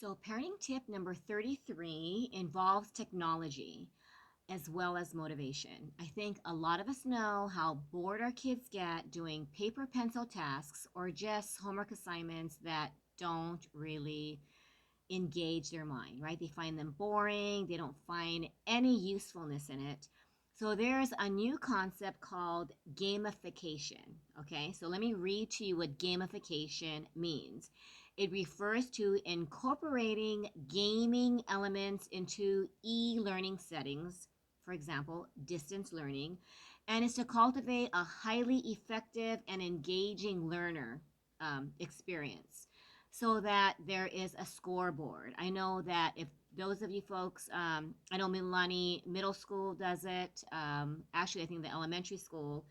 So, parenting tip number 33 involves technology as well as motivation. I think a lot of us know how bored our kids get doing paper pencil tasks or just homework assignments that don't really engage their mind, right? They find them boring, they don't find any usefulness in it. So there's a new concept called gamification. Okay, so let me read to you what gamification means. It refers to incorporating gaming elements into e learning settings, for example, distance learning, and is to cultivate a highly effective and engaging learner experience so that there is a scoreboard. I know that if those of you folks, I know Milani Middle School does it. Actually, I think the elementary school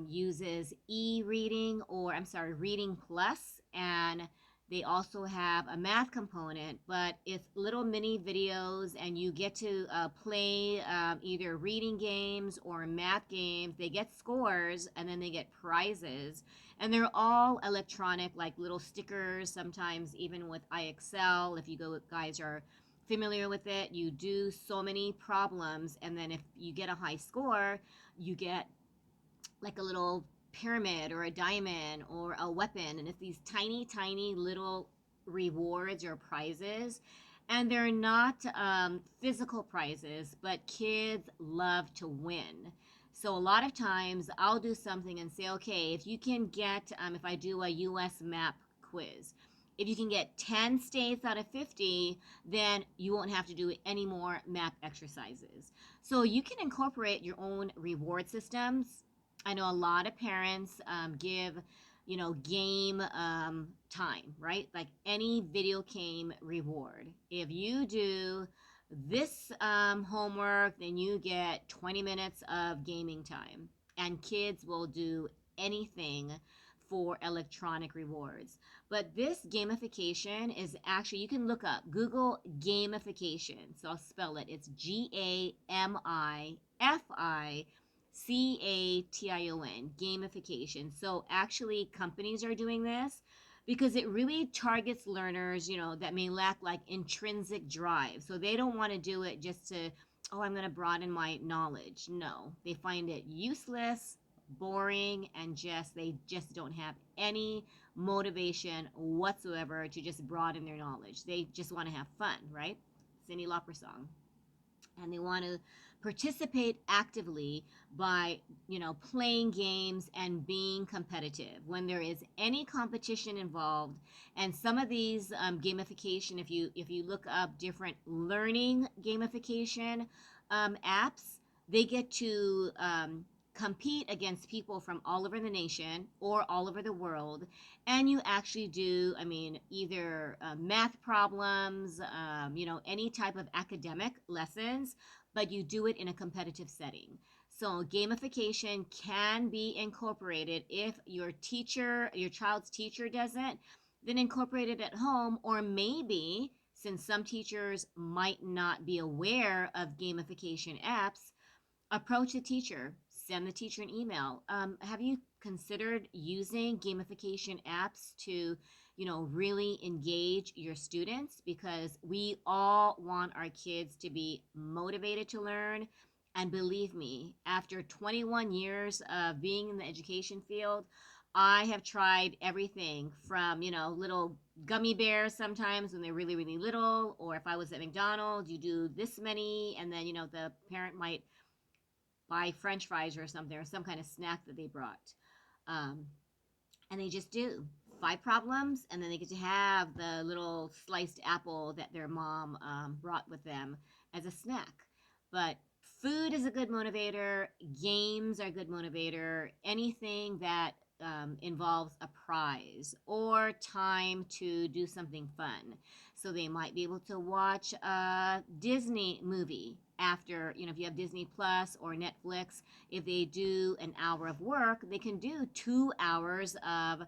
uses e-reading, or I'm sorry, Reading Plus, and they also have a math component, but it's little mini videos, and you get to play either reading games or math games. They get scores, and then they get prizes, and they're all electronic, like little stickers. Sometimes even with iExcel, if you guys are familiar with it, you do so many problems, and then if you get a high score, you get like a little pyramid or a diamond or a weapon, and it's these tiny tiny little rewards or prizes, and they're not physical prizes, but kids love to win. So a lot of times I'll do something and say, okay, if you can get if I do a US map quiz, if you can get 10 states out of 50, then you won't have to do any more map exercises. So you can incorporate your own reward systems. I know a lot of parents give, game time, right? Like any video game reward. If you do this homework, then you get 20 minutes of gaming time. And kids will do anything for electronic rewards. But this gamification is actually, you can look up Google gamification. So I'll spell it. It's Gamification, gamification. So actually, companies are doing this because it really targets learners, that may lack like intrinsic drive. So they don't want to do it just to, oh, I'm going to broaden my knowledge. No, they find it useless, boring, and they just don't have any motivation whatsoever to just broaden their knowledge. They just want to have fun, right? Cyndi Lauper song. And they want to participate actively by playing games and being competitive when there is any competition involved. And some of these gamification, if you look up different learning gamification apps, they get to compete against people from all over the nation or all over the world, and you actually do, either math problems, any type of academic lessons, but you do it in a competitive setting. So gamification can be incorporated. If your child's teacher doesn't, then incorporate it at home. Or maybe, since some teachers might not be aware of gamification apps, approach the teacher, send the teacher an email. Have you considered using gamification apps to, really engage your students? Because we all want our kids to be motivated to learn. And believe me, after 21 years of being in the education field, I have tried everything from, little gummy bears sometimes when they're really, really little, or if I was at McDonald's, you do this many, and then, the parent might buy French fries or something, or some kind of snack that they brought. Um, and they just do 5 problems, and then they get to have the little sliced apple that their mom brought with them as a snack. But food is a good motivator, games are a good motivator, anything that involves a prize or time to do something fun. So they might be able to watch a Disney movie after, if you have Disney Plus or Netflix. If they do an hour of work, they can do 2 hours of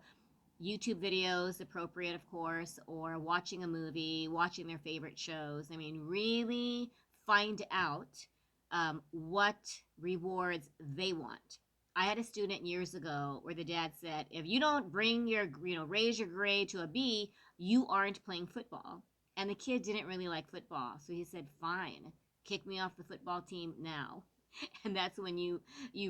YouTube videos, appropriate, of course, or watching a movie, watching their favorite shows. Really find out what rewards they want. I had a student years ago where the dad said, if you don't raise your grade to a B, you aren't playing football. And the kid didn't really like football. So he said, fine, kick me off the football team now. And that's when you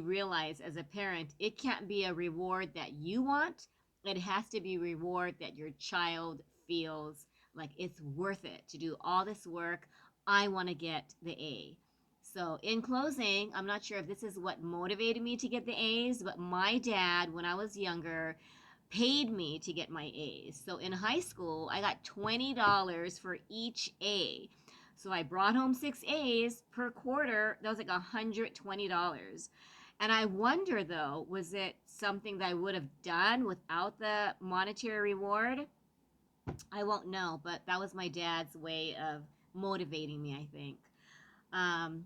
realize as a parent, it can't be a reward that you want. It has to be a reward that your child feels like it's worth it to do all this work. I want to get the A. So, in closing, I'm not sure if this is what motivated me to get the A's, but my dad, when I was younger, paid me to get my A's. So in high school, I got $20 for each A. So I brought home 6 A's per quarter. That was like $120. And I wonder though, was it something that I would have done without the monetary reward? I won't know, but that was my dad's way of motivating me, I think. Um,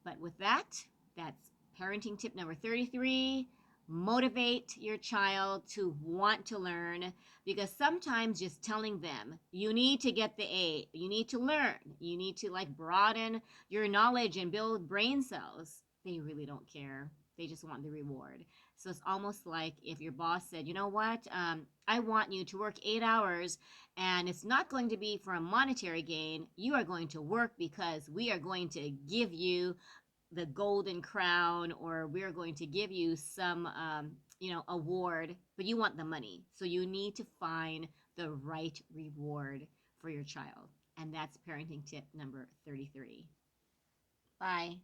but with that, that's parenting tip number 33. Motivate your child to want to learn, because sometimes just telling them you need to get the A, you need to learn, you need to like broaden your knowledge and build brain cells, they really don't care. They just want the reward. So it's almost like if your boss said, you know what, I want you to work 8 hours and it's not going to be for a monetary gain. You are going to work because we are going to give you the golden crown, or we're going to give you some award, but you want the money, so you need to find the right reward for your child. And that's parenting tip number 33. Bye.